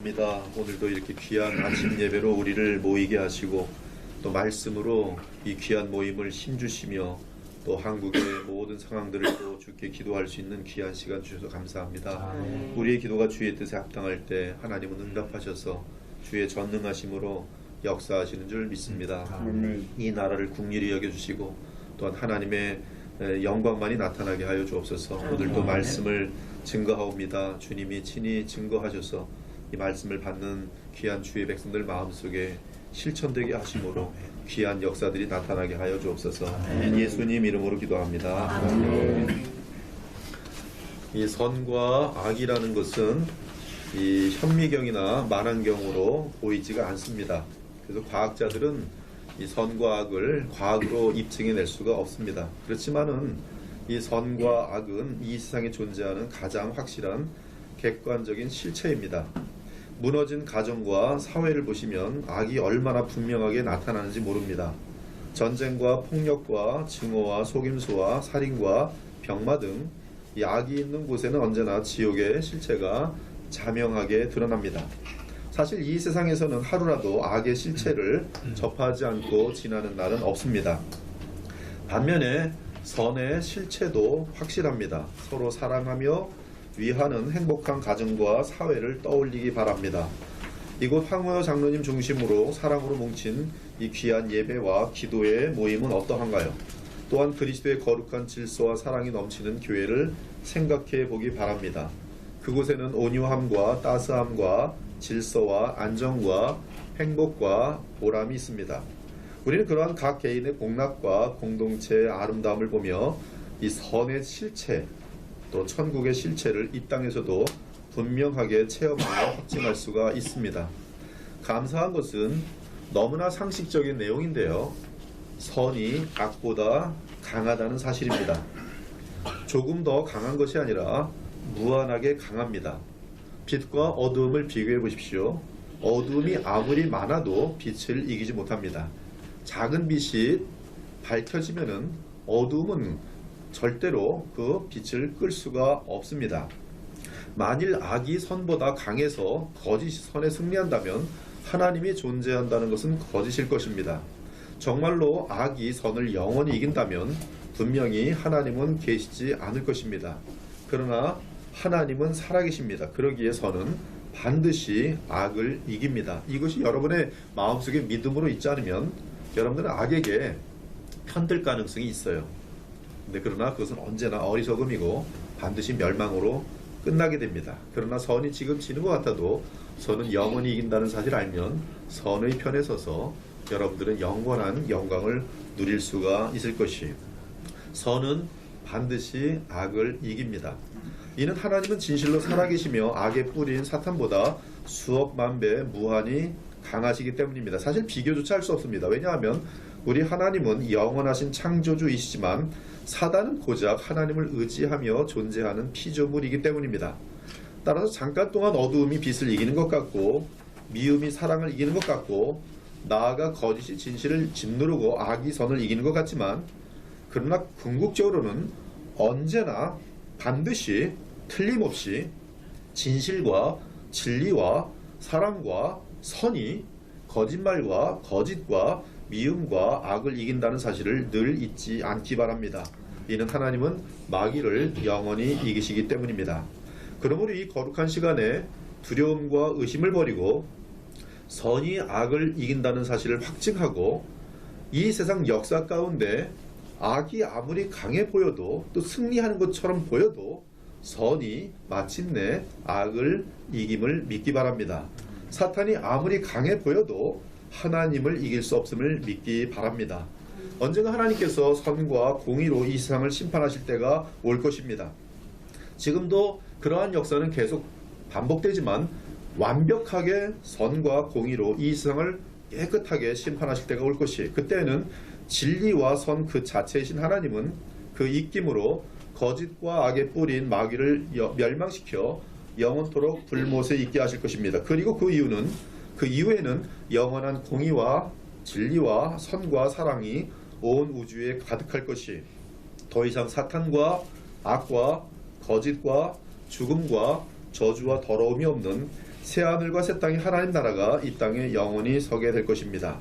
입니다. 오늘도 이렇게 귀한 아침 예배로 우리를 모이게 하시고 또 말씀으로 이 귀한 모임을 힘주시며 또 한국의 모든 상황들을 또 주께 기도할 수 있는 귀한 시간 주셔서 감사합니다. 우리의 기도가 주의 뜻에 합당할 때 하나님은 응답하셔서 주의 전능하심으로 역사하시는 줄 믿습니다. 이 나라를 국리히 여겨주시고 또한 하나님의 영광만이 나타나게 하여 주옵소서. 오늘도 말씀을 증거하옵니다. 주님이 친히 증거하셔서 이 말씀을 받는 귀한 주의 백성들 마음속에 실천되게 하심으로 귀한 역사들이 나타나게 하여 주옵소서. 예수님 이름으로 기도합니다. 이 선과 악이라는 것은 이 현미경이나 만안경으로 보이지가 않습니다. 그래서 과학자들은 이 선과 악을 과학으로 입증해낼 수가 없습니다. 그렇지만은 이 선과 악은 이 세상에 존재하는 가장 확실한 객관적인 실체입니다. 무너진 가정과 사회를 보시면 악이 얼마나 분명하게 나타나는지 모릅니다. 전쟁과 폭력과 증오와 속임수와 살인과 병마 등 이 악이 있는 곳에는 언제나 지옥의 실체가 자명하게 드러납니다. 사실 이 세상에서는 하루라도 악의 실체를 접하지 않고 지나는 날은 없습니다. 반면에 선의 실체도 확실합니다. 서로 사랑하며 위하는 행복한 가정과 사회를 떠올리기 바랍니다. 이곳 황호여 장로님 중심으로 사랑으로 뭉친 이 귀한 예배와 기도의 모임은 어떠한가요? 또한 그리스도의 거룩한 질서와 사랑이 넘치는 교회를 생각해 보기 바랍니다. 그곳에는 온유함과 따스함과 질서와 안정과 행복과 보람이 있습니다. 우리는 그러한 각 개인의 공락과 공동체의 아름다움을 보며 이 선의 실체, 또 천국의 실체를 이 땅에서도 분명하게 체험하며 확증할 수가 있습니다. 감사한 것은 너무나 상식적인 내용인데요. 선이 악보다 강하다는 사실입니다. 조금 더 강한 것이 아니라 무한하게 강합니다. 빛과 어두움을 비교해 보십시오. 어두움이 아무리 많아도 빛을 이기지 못합니다. 작은 빛이 밝혀지면은 어두움은 절대로 그 빛을 끌 수가 없습니다. 만일 악이 선보다 강해서 거짓이 선에 승리한다면 하나님이 존재한다는 것은 거짓일 것입니다. 정말로 악이 선을 영원히 이긴다면 분명히 하나님은 계시지 않을 것입니다. 그러나 하나님은 살아계십니다. 그러기에 선은 반드시 악을 이깁니다. 이것이 여러분의 마음속에 믿음으로 있지 않으면 여러분들은 악에게 편들 가능성이 있어요. 그러나 그것은 언제나 어리석음이고 반드시 멸망으로 끝나게 됩니다. 그러나 선이 지금 지는 것 같아도 선은 영원히 이긴다는 사실을 알면 선의 편에 서서 여러분들은 영원한 영광을 누릴 수가 있을 것이에요. 선은 반드시 악을 이깁니다. 이는 하나님은 진실로 살아계시며 악의 뿌리인 사탄보다 수억만 배 무한히 강하시기 때문입니다. 사실 비교조차 할 수 없습니다. 왜냐하면 우리 하나님은 영원하신 창조주이시지만 사단은 고작 하나님을 의지하며 존재하는 피조물이기 때문입니다. 따라서 잠깐 동안 어두움이 빛을 이기는 것 같고 미움이 사랑을 이기는 것 같고 나아가 거짓이 진실을 짓누르고 악이 선을 이기는 것 같지만 그러나 궁극적으로는 언제나 반드시 틀림없이 진실과 진리와 사랑과 선이 거짓말과 거짓과 미움과 악을 이긴다는 사실을 늘 잊지 않기 바랍니다. 이는 하나님은 마귀를 영원히 이기시기 때문입니다. 그러므로 이 거룩한 시간에 두려움과 의심을 버리고 선이 악을 이긴다는 사실을 확증하고 이 세상 역사 가운데 악이 아무리 강해 보여도 또 승리하는 것처럼 보여도 선이 마침내 악을 이김을 믿기 바랍니다. 사탄이 아무리 강해 보여도 하나님을 이길 수 없음을 믿기 바랍니다. 언젠가 하나님께서 선과 공의로 이 세상을 심판하실 때가 올 것입니다. 지금도 그러한 역사는 계속 반복되지만 완벽하게 선과 공의로 이 세상을 깨끗하게 심판하실 때가 올 것이에요. 그때는 진리와 선 그 자체이신 하나님은 그 입김으로 거짓과 악의 뿌리인 마귀를 멸망시켜 영원토록 불못에 있게 하실 것입니다. 그리고 그 이후에는 영원한 공의와 진리와 선과 사랑이 온 우주에 가득할 것이 더 이상 사탄과 악과 거짓과 죽음과 저주와 더러움이 없는 새하늘과 새 땅이 하나님 나라가 이 땅에 영원히 서게 될 것입니다.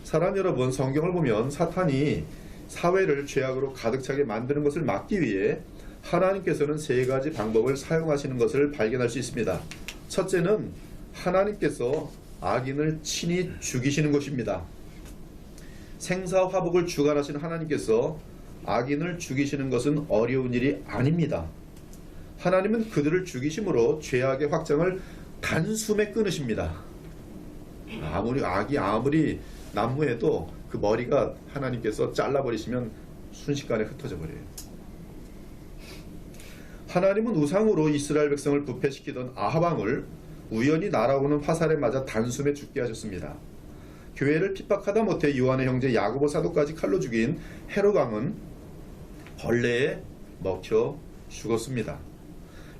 사람 여러분, 성경을 보면 사탄이 사회를 죄악으로 가득 차게 만드는 것을 막기 위해 하나님께서는 세 가지 방법을 사용하시는 것을 발견할 수 있습니다. 첫째는 하나님께서 악인을 친히 죽이시는 것입니다. 생사화복을 주관하시는 하나님께서 악인을 죽이시는 것은 어려운 일이 아닙니다. 하나님은 그들을 죽이심으로 죄악의 확장을 단숨에 끊으십니다. 악이 아무리 난무해도 그 머리가 하나님께서 잘라버리시면 순식간에 흩어져 버려요. 하나님은 우상으로 이스라엘 백성을 부패시키던 아합왕을 우연히 날아오는 화살에 맞아 단숨에 죽게 하셨습니다. 교회를 핍박하다 못해 요한의 형제 야고보 사도까지 칼로 죽인 헤롯 왕은 벌레에 먹혀 죽었습니다.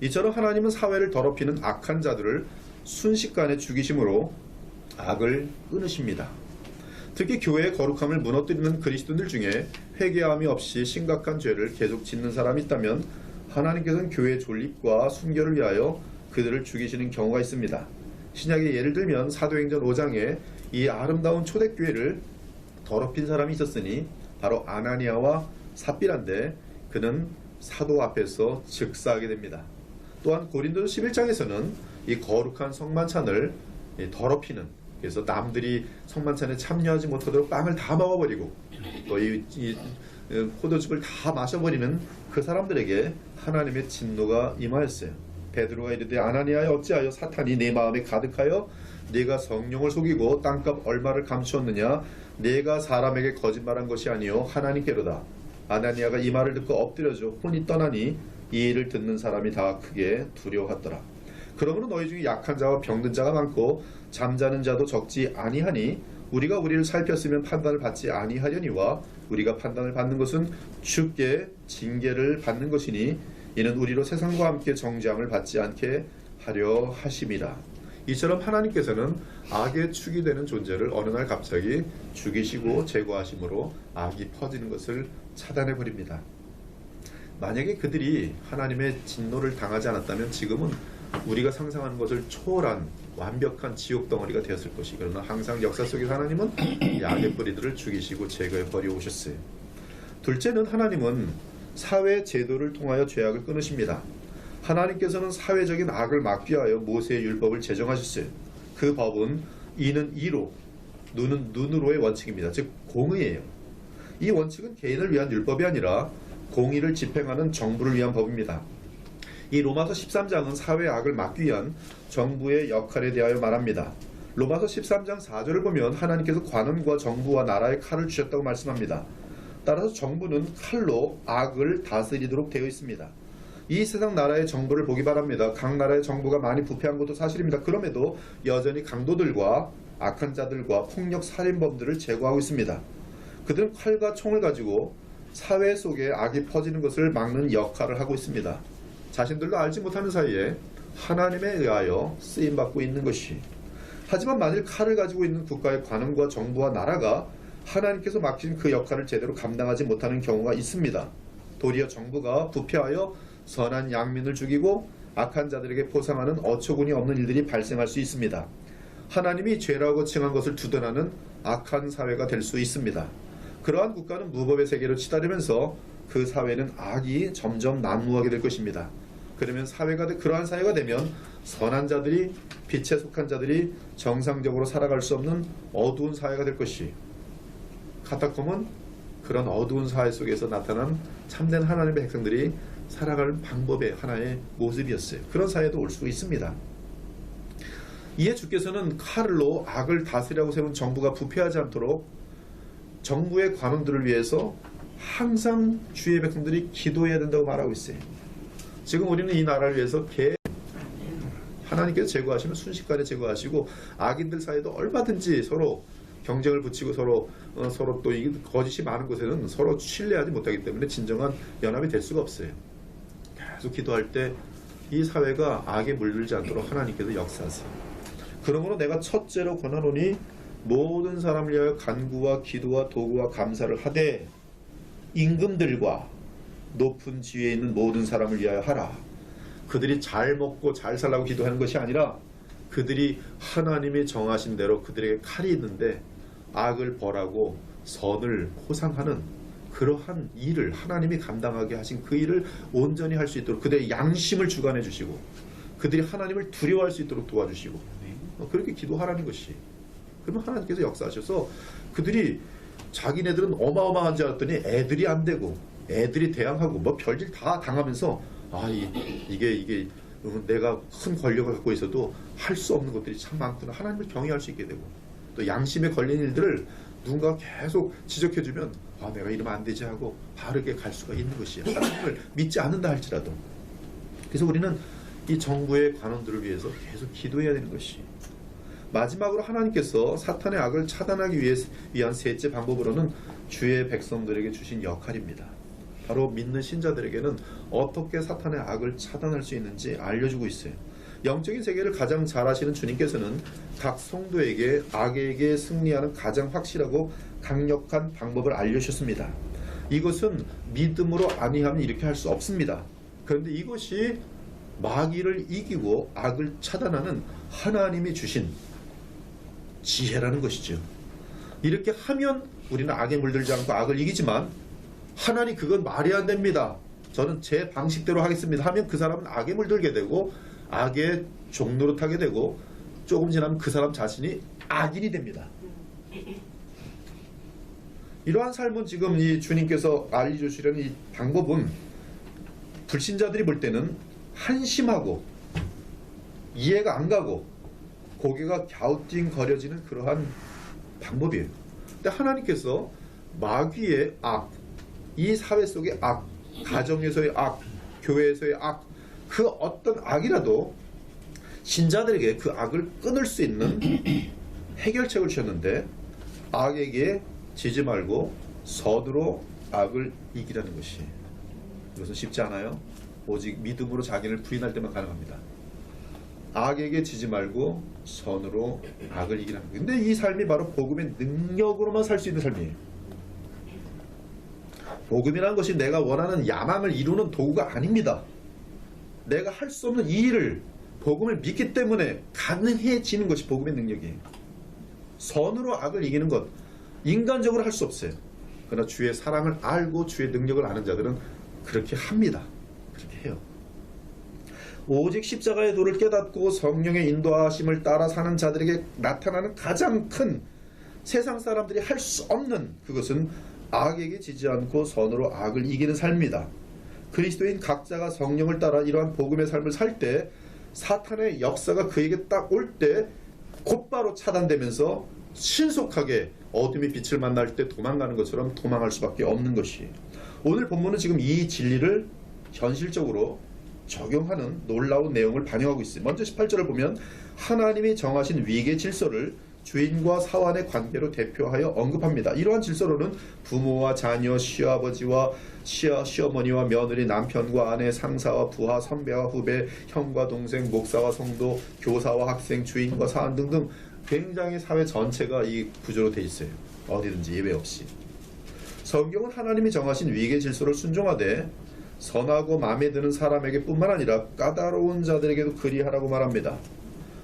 이처럼 하나님은 사회를 더럽히는 악한 자들을 순식간에 죽이심으로 악을 끊으십니다. 특히 교회의 거룩함을 무너뜨리는 그리스도인들 중에 회개함이 없이 심각한 죄를 계속 짓는 사람이 있다면 하나님께서는 교회의 존립과 순결을 위하여 그들을 죽이시는 경우가 있습니다. 신약의 예를 들면 사도행전 5장에 이 아름다운 초대교회를 더럽힌 사람이 있었으니 바로 아나니아와 삽비라인데 그는 사도 앞에서 즉사하게 됩니다. 또한 고린도서 11장에서는 이 거룩한 성만찬을 더럽히는, 그래서 남들이 성만찬에 참여하지 못하도록 빵을 다 먹어버리고 또 이 포도즙을 다 마셔버리는 그 사람들에게 하나님의 진노가 임하였어요. 베드로가 이르되 아나니아여 어찌하여 사탄이 내 마음에 가득하여 네가 성령을 속이고 땅값 얼마를 감추었느냐. 네가 사람에게 거짓말한 것이 아니요 하나님께로다. 아나니아가 이 말을 듣고 엎드려져 혼이 떠나니 이 일을 듣는 사람이 다 크게 두려워하더라. 그러므로 너희 중에 약한 자와 병든 자가 많고 잠자는 자도 적지 아니하니 우리가 우리를 살폈으면 판단을 받지 아니하려니와 우리가 판단을 받는 것은 주께 징계를 받는 것이니 이는 우리로 세상과 함께 정죄함을 받지 않게 하려 하심이라. 이처럼 하나님께서는 악의 축이 되는 존재를 어느 날 갑자기 죽이시고 제거하심으로 악이 퍼지는 것을 차단해 버립니다. 만약에 그들이 하나님의 진노를 당하지 않았다면 지금은 우리가 상상하는 것을 초월한 완벽한 지옥 덩어리가 되었을 것이. 그러나 항상 역사 속에서 하나님은 이 악의 뿌리들을 죽이시고 제거해 버려 오셨어요. 둘째는 하나님은 사회 제도를 통하여 죄악을 끊으십니다. 하나님께서는 사회적인 악을 막기 위하여 모세의 율법을 제정하셨어요. 그 법은 이는 이로, 눈은 눈으로의 원칙입니다. 즉 공의예요. 이 원칙은 개인을 위한 율법이 아니라 공의를 집행하는 정부를 위한 법입니다. 이 로마서 13장은 사회의 악을 막기 위한 정부의 역할에 대하여 말합니다. 로마서 13장 4절을 보면 하나님께서 관원과 정부와 나라에 칼을 주셨다고 말씀합니다. 따라서 정부는 칼로 악을 다스리도록 되어 있습니다. 이 세상 나라의 정부를 보기 바랍니다. 각 나라의 정부가 많이 부패한 것도 사실입니다. 그럼에도 여전히 강도들과 악한 자들과 폭력 살인범들을 제거하고 있습니다. 그들은 칼과 총을 가지고 사회 속에 악이 퍼지는 것을 막는 역할을 하고 있습니다. 자신들도 알지 못하는 사이에 하나님에 의하여 쓰임받고 있는 것이. 하지만 만일 칼을 가지고 있는 국가의 관원과 정부와 나라가 하나님께서 맡긴 그 역할을 제대로 감당하지 못하는 경우가 있습니다. 도리어 정부가 부패하여 선한 양민을 죽이고 악한 자들에게 포상하는 어처구니 없는 일들이 발생할 수 있습니다. 하나님이 죄라고 칭한 것을 두둔하는 악한 사회가 될 수 있습니다. 그러한 국가는 무법의 세계로 치달으면서 그 사회는 악이 점점 난무하게 될 것입니다. 그러면 그러한 사회가 되면 선한 자들이, 빛에 속한 자들이 정상적으로 살아갈 수 없는 어두운 사회가 될 것이. 카타콤은 그런 어두운 사회 속에서 나타난 참된 하나님의 백성들이 살아가는 방법의 하나의 모습이었어요. 그런 사회도 올 수 있습니다. 이에 주께서는 칼로 악을 다스리라고 세운 정부가 부패하지 않도록 정부의 관원들을 위해서 항상 주의 백성들이 기도해야 된다고 말하고 있어요. 지금 우리는 이 나라를 위해서 하나님께서 제거하시면 순식간에 제거하시고 악인들 사이도 얼마든지 서로 경쟁을 붙이고 서로 또 이 거짓이 많은 곳에는 서로 신뢰하지 못하기 때문에 진정한 연합이 될 수가 없어요. 계속 기도할 때 이 사회가 악에 물들지 않도록 하나님께서 역사하세요. 그러므로 내가 첫째로 권하노니 모든 사람을 위하여 간구와 기도와 도구와 감사를 하되 임금들과 높은 지위에 있는 모든 사람을 위하여 하라. 그들이 잘 먹고 잘 살라고 기도하는 것이 아니라 그들이 하나님이 정하신 대로 그들에게 칼이 있는데 악을 벌하고 선을 호상하는 그러한 일을 하나님이 감당하게 하신 그 일을 온전히 할 수 있도록 그들의 양심을 주관해 주시고 그들이 하나님을 두려워할 수 있도록 도와주시고 그렇게 기도하라는 것이. 그러면 하나님께서 역사하셔서 그들이 자기네들은 어마어마한 줄 알았더니 애들이 안 되고 애들이 대항하고 뭐 별일 다 당하면서 이게 내가 큰 권력을 갖고 있어도 할 수 없는 것들이 참 많구나. 하나님을 경외할 수 있게 되고 또 양심에 걸린 일들을 누군가 계속 지적해주면 내가 이러면 안 되지 하고 바르게 갈 수가 있는 것이야. 하나님을 믿지 않는다 할지라도. 그래서 우리는 이 정부의 관원들을 위해서 계속 기도해야 되는 것이. 마지막으로 하나님께서 사탄의 악을 차단하기 위한 셋째 방법으로는 주의 백성들에게 주신 역할입니다. 바로 믿는 신자들에게는 어떻게 사탄의 악을 차단할 수 있는지 알려주고 있어요. 영적인 세계를 가장 잘 아시는 주님께서는 각 성도에게 악에게 승리하는 가장 확실하고 강력한 방법을 알려주셨습니다. 이것은 믿음으로 아니하면 이렇게 할 수 없습니다. 그런데 이것이 마귀를 이기고 악을 차단하는 하나님이 주신 지혜라는 것이죠. 이렇게 하면 우리는 악에 물들지 않고 악을 이기지만 하나님 그건 말이 안 됩니다. 저는 제 방식대로 하겠습니다 하면 그 사람은 악에 물들게 되고 악의 종노릇하게 되고 조금 지나면 그 사람 자신이 악인이 됩니다. 이러한 삶은 지금 이 주님께서 알려주시려는 이 방법은 불신자들이 볼 때는 한심하고 이해가 안 가고 고개가 갸우뚱거려지는 그러한 방법이에요. 근데 하나님께서 마귀의 악, 이 사회 속의 악, 가정에서의 악, 교회에서의 악, 그 어떤 악이라도 신자들에게 그 악을 끊을 수 있는 해결책을 주셨는데 악에게 지지 말고 선으로 악을 이기라는 것이. 이것은 쉽지 않아요. 오직 믿음으로 자기를 부인할 때만 가능합니다. 악에게 지지 말고 선으로 악을 이기라는 거예요. 근데 이 삶이 바로 복음의 능력으로만 살 수 있는 삶이에요. 복음이라는 것이 내가 원하는 야망을 이루는 도구가 아닙니다. 내가 할 수 없는 이 일을 복음을 믿기 때문에 가능해지는 것이 복음의 능력이에요. 선으로 악을 이기는 것, 인간적으로 할 수 없어요. 그러나 주의 사랑을 알고 주의 능력을 아는 자들은 그렇게 합니다. 그렇게 해요. 오직 십자가의 도를 깨닫고 성령의 인도하심을 따라 사는 자들에게 나타나는 가장 큰 세상 사람들이 할 수 없는 그것은 악에게 지지 않고 선으로 악을 이기는 삶입니다. 그리스도인 각자가 성령을 따라 이러한 복음의 삶을 살 때 사탄의 역사가 그에게 딱 올 때 곧바로 차단되면서 신속하게 어둠이 빛을 만날 때 도망가는 것처럼 도망할 수밖에 없는 것이에요. 오늘 본문은 지금 이 진리를 현실적으로 적용하는 놀라운 내용을 반영하고 있어요. 먼저 18절을 보면 하나님이 정하신 위계 질서를 주인과 사환의 관계로 대표하여 언급합니다. 이러한 질서로는 부모와 자녀, 시아버지와 시어머니와 며느리, 남편과 아내, 상사와 부하, 선배와 후배, 형과 동생, 목사와 성도, 교사와 학생, 주인과 사원 등등 굉장히 사회 전체가 이 구조로 되어 있어요. 어디든지 예외 없이. 성경은 하나님이 정하신 위계 질서를 순종하되 선하고 마음에 드는 사람에게 뿐만 아니라 까다로운 자들에게도 그리하라고 말합니다.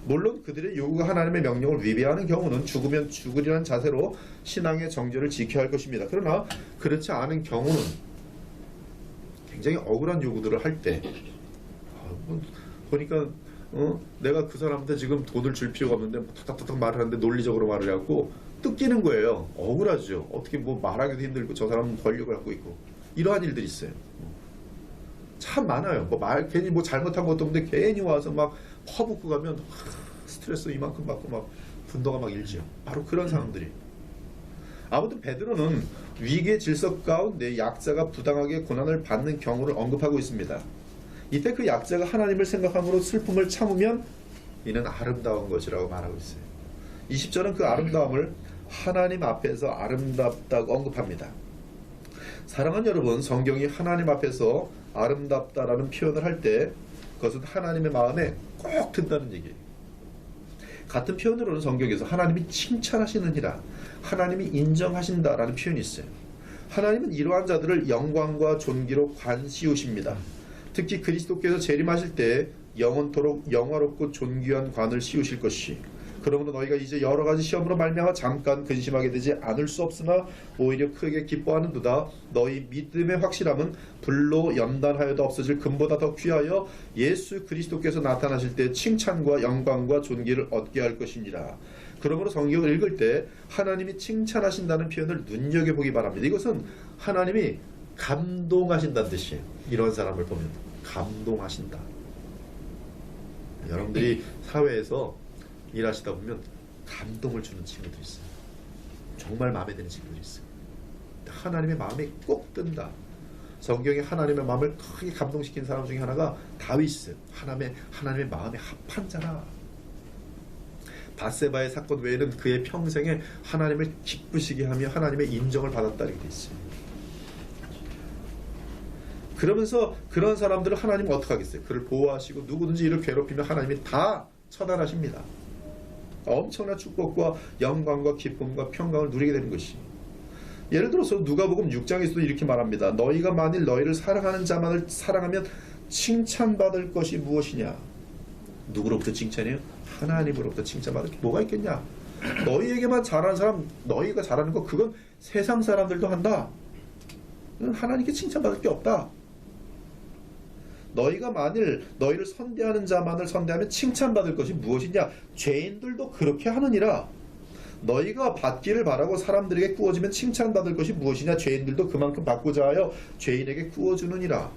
물론 그들의 요구가 하나님의 명령을 위배하는 경우는 죽으면 죽으리라는 자세로 신앙의 정절을 지켜야 할 것입니다. 그러나 그렇지 않은 경우는 굉장히 억울한 요구들을 할 때 보니까 내가 그 사람한테 지금 돈을 줄 필요가 없는데 탁탁탁 말을 하는데 논리적으로 말을 해갖고 뜯기는 거예요. 억울하죠. 어떻게 뭐 말하기도 힘들고 저 사람은 권력을 갖고 있고 이러한 일들이 있어요. 참 많아요. 괜히 잘못한 것도 없는데 괜히 와서 막 퍼붓고 가면 스트레스 이만큼 받고 막 분노가 막 일죠. 바로 그런 상황들이. 아무튼 베드로는 위계 질서 가운데 약자가 부당하게 고난을 받는 경우를 언급하고 있습니다. 이때 그 약자가 하나님을 생각함으로 슬픔을 참으면 이는 아름다운 것이라고 말하고 있어요. 20절은 그 아름다움을 하나님 앞에서 아름답다고 언급합니다. 사랑하는 여러분, 성경이 하나님 앞에서 아름답다라는 표현을 할 때 그것은 하나님의 마음에 꼭 든다는 얘기예요. 같은 표현으로는 성경에서 하나님이 칭찬하시느니라, 하나님이 인정하신다라는 표현이 있어요. 하나님은 이러한 자들을 영광과 존귀로 관시우십니다. 특히 그리스도께서 재림하실 때 영원토록 영화롭고 존귀한 관을 씌우실 것이 그러므로 너희가 이제 여러 가지 시험으로 말미암아 잠깐 근심하게 되지 않을 수 없으나 오히려 크게 기뻐하는도다. 너희 믿음의 확실함은 불로 연단하여도 없어질 금보다 더 귀하여 예수 그리스도께서 나타나실 때 칭찬과 영광과 존귀를 얻게 할 것이니라. 그러므로 성경을 읽을 때 하나님이 칭찬하신다는 표현을 눈여겨보기 바랍니다. 이것은 하나님이 감동하신다는 뜻이에요. 이런 사람을 보면 감동하신다. 여러분들이 사회에서 일하시다 보면 감동을 주는 친구들이 있어요. 정말 마음에 드는 친구들이 있어요. 하나님의 마음에 꼭 든다. 성경에 하나님의 마음을 크게 감동시킨 사람 중에 하나가 다윗이에요. 하나님의 마음에 합한 자라. 밧세바의 사건 외에는 그의 평생에 하나님을 기쁘시게 하며 하나님의 인정을 받았다 이렇게 돼 있어요. 그러면서 그런 사람들을 하나님은 어떻게 하겠어요? 그를 보호하시고 누구든지 이를 괴롭히면 하나님이 다 처단하십니다. 엄청난 축복과 영광과 기쁨과 평강을 누리게 되는 것이. 예를 들어서 누가복음 6장에서도 이렇게 말합니다. 너희가 만일 너희를 사랑하는 자만을 사랑하면 칭찬받을 것이 무엇이냐? 누구로부터 칭찬이에요? 하나님으로부터 칭찬받을 게 뭐가 있겠냐? 너희에게만 잘하는 사람, 너희가 잘하는 거 그건 세상 사람들도 한다. 하나님께 칭찬받을 게 없다. 너희가 만일 너희를 선대하는 자만을 선대하면 칭찬받을 것이 무엇이냐? 죄인들도 그렇게 하느니라. 너희가 받기를 바라고 사람들에게 구워주면 칭찬받을 것이 무엇이냐? 죄인들도 그만큼 받고자 하여 죄인에게 구워주느니라.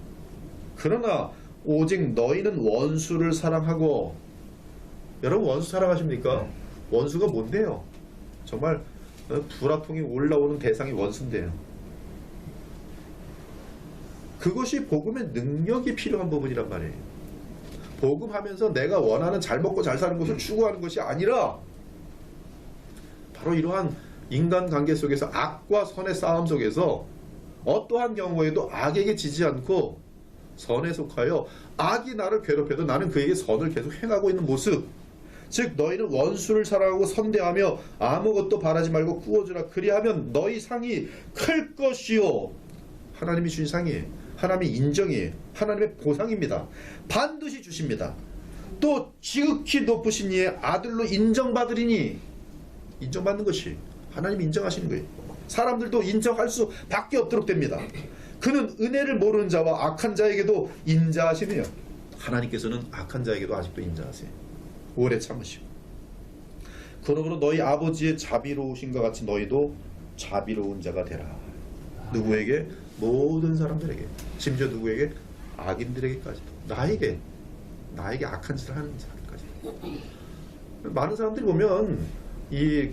그러나 오직 너희는 원수를 사랑하고. 여러분 원수 사랑하십니까? 원수가 뭔데요? 정말 불화통이 올라오는 대상이 원수인데요. 그것이 복음의 능력이 필요한 부분이란 말이에요. 복음하면서 내가 원하는 잘 먹고 잘 사는 것을 추구하는 것이 아니라 바로 이러한 인간관계 속에서 악과 선의 싸움 속에서 어떠한 경우에도 악에게 지지 않고 선에 속하여 악이 나를 괴롭혀도 나는 그에게 선을 계속 행하고 있는 모습. 즉 너희는 원수를 사랑하고 선대하며 아무것도 바라지 말고 구워주라. 그리하면 너희 상이 클 것이요. 하나님이 주신 상이에요. 하나님의 인정이에요. 하나님의 보상입니다. 반드시 주십니다. 또 지극히 높으신 이의 아들로 인정받으리니. 인정받는 것이 하나님이 인정하시는 거예요. 사람들도 인정할 수밖에 없도록 됩니다. 그는 은혜를 모르는 자와 악한 자에게도 인자하시며 하나님께서는 악한 자에게도 아직도 인자하세요. 오래 참으시고. 그러므로 너희 아버지의 자비로우신것 같이 너희도 자비로운 자가 되라. 누구에게? 모든 사람들에게. 심지어 누구에게? 악인들에게까지도. 나에게 악한 짓을 하는 사람까지. 많은 사람들이 보면 이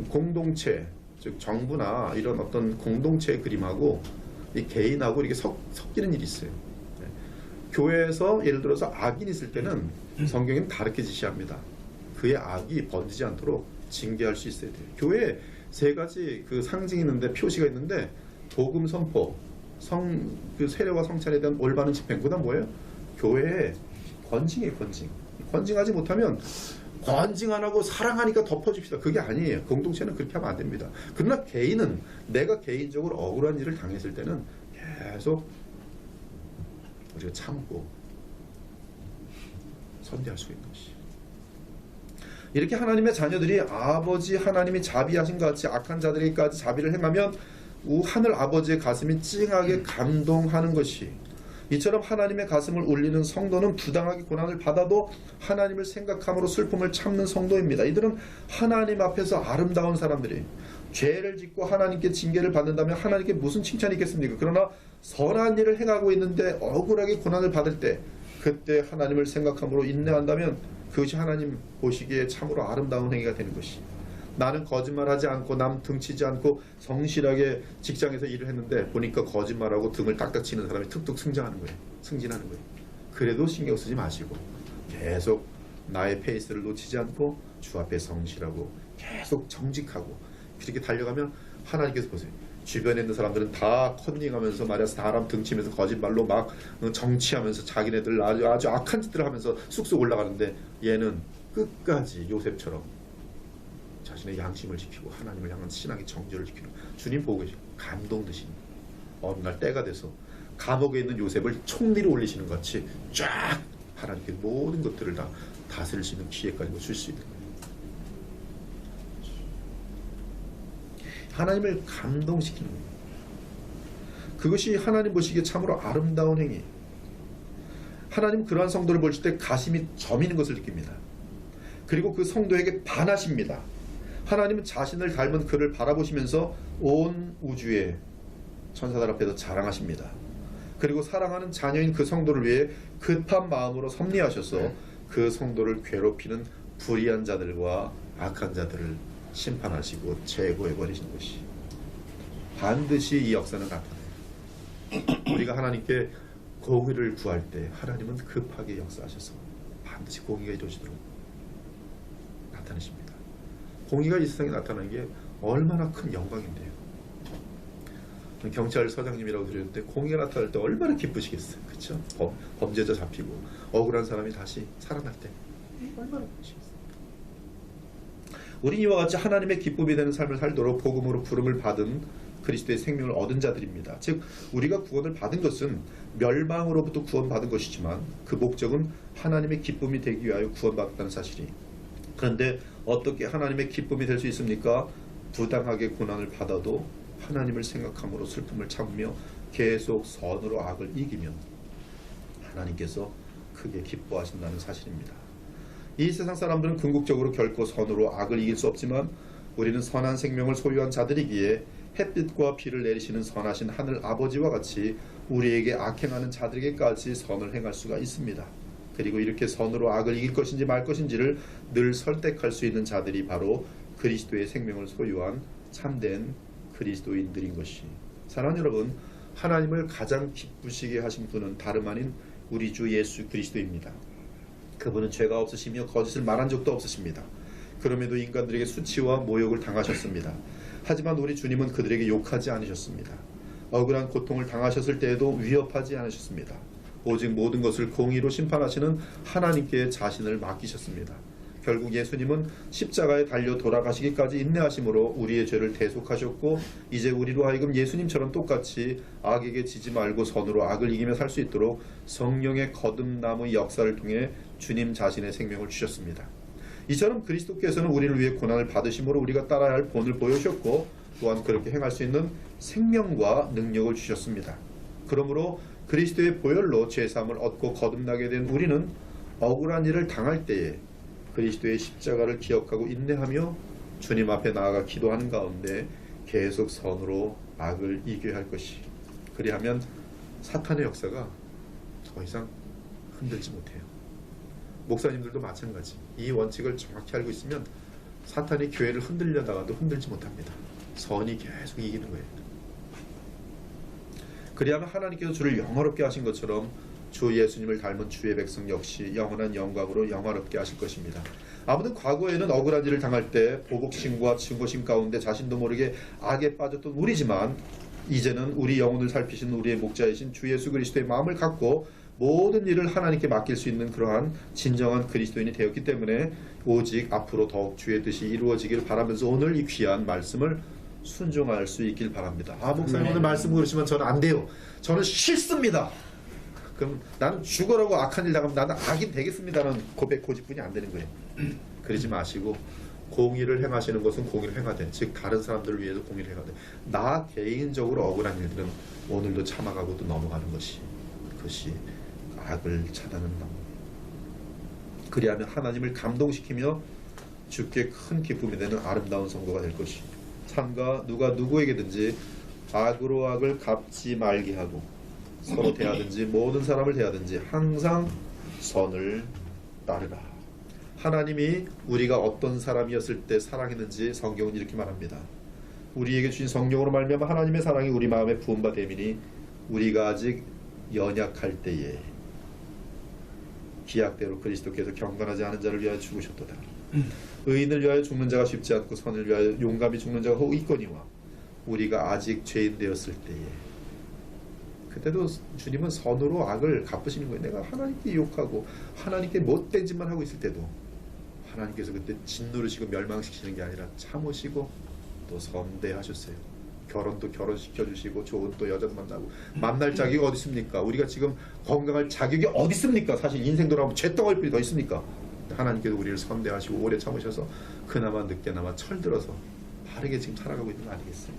공동체, 즉 정부나 이런 어떤 공동체의 그림하고 이 개인하고 이렇게 섞이는 일이 있어요. 교회에서 예를 들어서 악인이 있을 때는 성경은 다르게 지시합니다. 그의 악이 번지지 않도록 징계할 수 있어야 돼요. 교회에 세 가지 그 상징이 있는데, 표시가 있는데, 복음 선포, 그 세례와 성찬에 대한 올바른 집행, 그다음 뭐예요? 교회의 권징이에요. 권징하지 못하면 권징 안 하고 사랑하니까 덮어줍시다. 그게 아니에요. 공동체는 그렇게 하면 안 됩니다. 그러나 개인은 내가 개인적으로 억울한 일을 당했을 때는 계속 우리가 참고 선대할 수 있는 것이. 이렇게 하나님의 자녀들이 아버지 하나님이 자비하신 것 같이 악한 자들에게까지 자비를 행하면 하늘 아버지의 가슴이 찡하게 감동하는 것이. 이처럼 하나님의 가슴을 울리는 성도는 부당하게 고난을 받아도 하나님을 생각함으로 슬픔을 참는 성도입니다. 이들은 하나님 앞에서 아름다운 사람들이. 죄를 짓고 하나님께 징계를 받는다면 하나님께 무슨 칭찬이 있겠습니까? 그러나 선한 일을 행하고 있는데 억울하게 고난을 받을 때, 그때 하나님을 생각함으로 인내한다면 그것이 하나님 보시기에 참으로 아름다운 행위가 되는 것이. 나는 거짓말하지 않고 남 등치지 않고 성실하게 직장에서 일을 했는데 보니까 거짓말하고 등을 딱딱 치는 사람이 툭툭 승진하는 거예요. 그래도 신경 쓰지 마시고 계속 나의 페이스를 놓치지 않고 주 앞에 성실하고 계속 정직하고 그렇게 달려가면 하나님께서 보세요. 주변에 있는 사람들은 다 컨닝하면서 말이야 사람 등치면서 거짓말로 막 정치하면서 자기네들 아주 악한 짓들을 하면서 쑥쑥 올라가는데, 얘는 끝까지 요셉처럼 자신의 양심을 지키고 하나님을 향한 신앙의 정절을 지키는 주님 보고 계시고 감동 드시는, 어느 날 때가 돼서 감옥에 있는 요셉을 총리로 올리시는 것 같이 쫙 하나님께 모든 것들을 다 다스릴 수 있는 기회까지 줄 수 있는 거예요. 하나님을 감동시키는 거예요. 그것이 하나님 보시기에 참으로 아름다운 행위. 하나님 그러한 성도를 보실 때 가슴이 저미는 것을 느낍니다. 그리고 그 성도에게 반하십니다. 하나님은 자신을 닮은 그를 바라보시면서 온 우주의 천사들 앞에서 자랑하십니다. 그리고 사랑하는 자녀인 그 성도를 위해 급한 마음으로 섭리하셔서 그 성도를 괴롭히는 불의한 자들과 악한 자들을 심판하시고 제거해버리신 것이 반드시 이 역사는 나타나요. 우리가 하나님께 공의를 구할 때 하나님은 급하게 역사하셔서 반드시 공의가 이루어지도록 나타내십니다. 공의가 이 세상에 나타나는 게 얼마나 큰 영광인데요. 경찰서장님이라고 들었는데 공의가 나타날 때 얼마나 기쁘시겠어요. 그렇죠? 범죄자 잡히고 억울한 사람이 다시 살아날 때 얼마나 기쁘시겠어요. 우린 이와 같이 하나님의 기쁨이 되는 삶을 살도록 복음으로 부름을 받은 그리스도의 생명을 얻은 자들입니다. 즉 우리가 구원을 받은 것은 멸망으로부터 구원받은 것이지만 그 목적은 하나님의 기쁨이 되기 위하여 구원받았다는 사실이. 그런데 어떻게 하나님의 기쁨이 될 수 있습니까? 부당하게 고난을 받아도 하나님을 생각함으로 슬픔을 참으며 계속 선으로 악을 이기면 하나님께서 크게 기뻐하신다는 사실입니다. 이 세상 사람들은 궁극적으로 결코 선으로 악을 이길 수 없지만 우리는 선한 생명을 소유한 자들이기에 햇빛과 비를 내리시는 선하신 하늘 아버지와 같이 우리에게 악행하는 자들에게까지 선을 행할 수가 있습니다. 그리고 이렇게 선으로 악을 이길 것인지 말 것인지를 늘 설득할 수 있는 자들이 바로 그리스도의 생명을 소유한 참된 그리스도인들인 것이. 사랑하는 여러분, 하나님을 가장 기쁘시게 하신 분은 다름 아닌 우리 주 예수 그리스도입니다. 그분은 죄가 없으시며 거짓을 말한 적도 없으십니다. 그럼에도 인간들에게 수치와 모욕을 당하셨습니다. 하지만 우리 주님은 그들에게 욕하지 않으셨습니다. 억울한 고통을 당하셨을 때에도 위협하지 않으셨습니다. 오직 모든 것을 공의로 심판하시는 하나님께 자신을 맡기셨습니다. 결국 예수님은 십자가에 달려 돌아가시기까지 인내하심으로 우리의 죄를 대속하셨고 이제 우리로 하여금 예수님처럼 똑같이 악에게 지지 말고 선으로 악을 이기며 살 수 있도록 성령의 거듭남의 역사를 통해 주님 자신의 생명을 주셨습니다. 이처럼 그리스도께서는 우리를 위해 고난을 받으심으로 우리가 따라야 할 본을 보여주셨고 또한 그렇게 행할 수 있는 생명과 능력을 주셨습니다. 그러므로 그리스도의 보혈로 죄사함을 얻고 거듭나게 된 우리는 억울한 일을 당할 때에 그리스도의 십자가를 기억하고 인내하며 주님 앞에 나아가 기도하는 가운데 계속 선으로 악을 이겨야 할 것이. 그리하면 사탄의 역사가 더 이상 흔들지 못해요. 목사님들도 마찬가지. 이 원칙을 정확히 알고 있으면 사탄이 교회를 흔들려다가도 흔들지 못합니다. 선이 계속 이기는 거예요. 그리하면 하나님께서 주를 영화롭게 하신 것처럼 주 예수님을 닮은 주의 백성 역시 영원한 영광으로 영화롭게 하실 것입니다. 아무튼 과거에는 억울한 일을 당할 때 보복심과 증오심 가운데 자신도 모르게 악에 빠졌던 우리지만 이제는 우리 영혼을 살피신 우리의 목자이신 주 예수 그리스도의 마음을 갖고 모든 일을 하나님께 맡길 수 있는 그러한 진정한 그리스도인이 되었기 때문에 오직 앞으로 더욱 주의 뜻이 이루어지길 바라면서 오늘 이 귀한 말씀을 순종할 수 있길 바랍니다. 목사님 오늘 말씀 그러시면 저는 안 돼요. 저는 싫습니다. 그럼 나는 죽어라고 악한 일 당하면 나는 악인 되겠습니다라는 고백 고집뿐이 안 되는 거예요. 그러지 마시고 공의를 행하시는 것은 공의를 행하되, 즉 다른 사람들을 위해서 공의를 행하되, 나 개인적으로 억울한 일들은 오늘도 참아가고 또 넘어가는 것이, 그것이 악을 차단하는 방법이에요. 그리하면 하나님을 감동시키며 주께 큰 기쁨이 되는 아름다운 성도가 될 것이. 삼가 누가 누구에게든지 악으로 악을 갚지 말게 하고 서로 대하든지 모든 사람을 대하든지 항상 선을 따르라. 하나님이 우리가 어떤 사람이었을 때 사랑했는지 성경은 이렇게 말합니다. 우리에게 주신 성령으로 말미암아 하나님의 사랑이 우리 마음에 부은 바 됨이니 우리가 아직 연약할 때에 기약대로 그리스도께서 경건하지 않은 자를 위하여 죽으셨도다. 의인을 위하여 죽는 자가 쉽지 않고 선을 위하여 용감히 죽는 자가 혹 있거니와 우리가 아직 죄인 되었을 때에. 그때도 주님은 선으로 악을 갚으시는 거예요. 내가 하나님께 욕하고 하나님께 못된 짓만 하고 있을 때도 하나님께서 그때 진노르시고 멸망시키시는 게 아니라 참으시고 또 선대하셨어요. 결혼도 결혼시켜주시고 좋은 또 여자도 만나고 만날 자격이 어디 있습니까? 우리가 지금 건강할 자격이 어디 있습니까? 사실 인생 돌아보면 죄덩어리 더 있습니까? 하나님께서 우리를 선대하시고 오래 참으셔서 그나마 늦게나마 철들어서 바르게 지금 살아가고 있는 거 아니겠어요?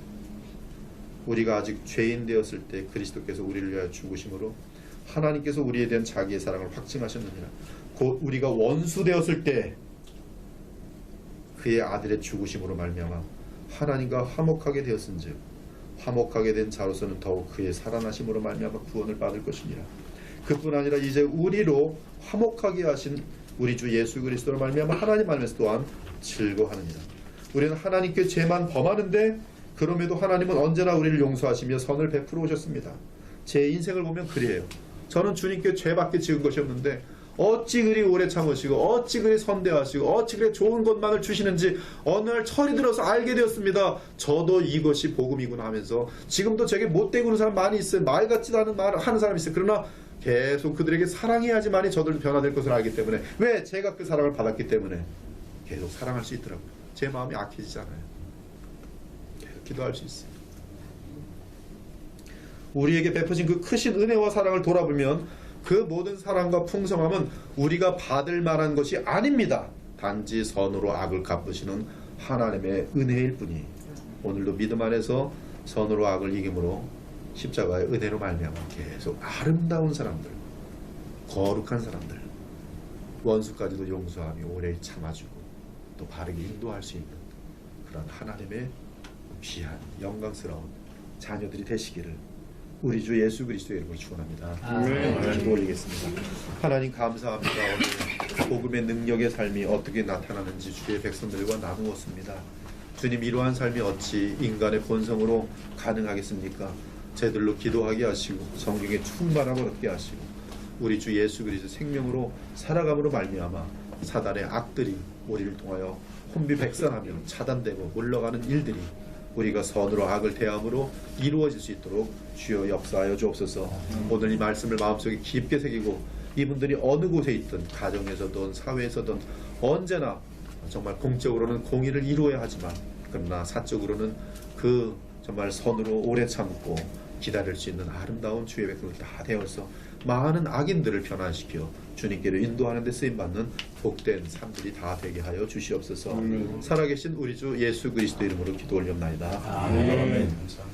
우리가 아직 죄인 되었을 때 그리스도께서 우리를 위하여 죽으심으로 하나님께서 우리에 대한 자기의 사랑을 확증하셨느니라. 곧 우리가 원수 되었을 때 그의 아들의 죽으심으로 말미암아 하나님과 화목하게 되었은즉 화목하게 된 자로서는 더욱 그의 살아나심으로 말미암아 구원을 받을 것이니라. 그뿐 아니라 이제 우리로 화목하게 하신 우리 주 예수 그리스도로 말미암아 하나님 안에서 또한 즐거워하느니라. 우리는 하나님께 죄만 범하는데 그럼에도 하나님은 언제나 우리를 용서하시며 선을 베풀어 오셨습니다. 제 인생을 보면 그래요. 저는 주님께 죄밖에 지은 것이 없는데 어찌 그리 오래 참으시고 어찌 그리 선대하시고 어찌 그리 좋은 것만을 주시는지 어느 날 철이 들어서 알게 되었습니다. 저도 이것이 복음이구나 하면서 지금도 제게 못되고 그런 사람 많이 있어요. 말 같지도 않은 말을 하는 사람이 있어요. 그러나 계속 그들에게 사랑해야지만이 저들도 변화될 것을 알기 때문에 왜? 제가 그 사랑을 받았기 때문에 계속 사랑할 수 있더라고요. 제 마음이 악해지잖아요. 계속 기도할 수 있어요. 우리에게 베푸신 그 크신 은혜와 사랑을 돌아보면 그 모든 사랑과 풍성함은 우리가 받을 만한 것이 아닙니다. 단지 선으로 악을 갚으시는 하나님의 은혜일 뿐이. 오늘도 믿음 안에서 선으로 악을 이김으로 십자가의 은혜로 말미암아 계속 아름다운 사람들, 거룩한 사람들, 원수까지도 용서하며 오래 참아주고 또 바르게 인도할 수 있는 그런 하나님의 귀한 영광스러운 자녀들이 되시기를 우리 주 예수 그리스도의 이름으로 축원합니다. 기도 올리겠습니다. 하나님 감사합니다. 오늘 복음의 능력의 삶이 어떻게 나타나는지 주의 백성들과 나누었습니다. 주님, 이러한 삶이 어찌 인간의 본성으로 가능하겠습니까? 제들로 기도하게 하시고 성경에 충만함을 얻게 하시고 우리 주 예수 그리스도 생명으로 살아감으로 말미암아 사단의 악들이 우리를 통하여 혼비백산하며 차단되고 물러가는 일들이 우리가 선으로 악을 대함으로 이루어질 수 있도록 주여 역사하여 주옵소서. 오늘 이 말씀을 마음속에 깊게 새기고 이분들이 어느 곳에 있든 가정에서든 사회에서든 언제나 정말 공적으로는 공의를 이루어야 하지만 그러나 사적으로는 그 정말 선으로 오래 참고 기다릴 수 있는 아름다운 주의 백성들 다 되어서 많은 악인들을 변화시켜 주님께로 인도하는 데 쓰임받는 복된 삶들이 다 되게 하여 주시옵소서. 살아계신 우리 주 예수 그리스도 이름으로 기도 올렸나이다. 아멘. 감사합니다.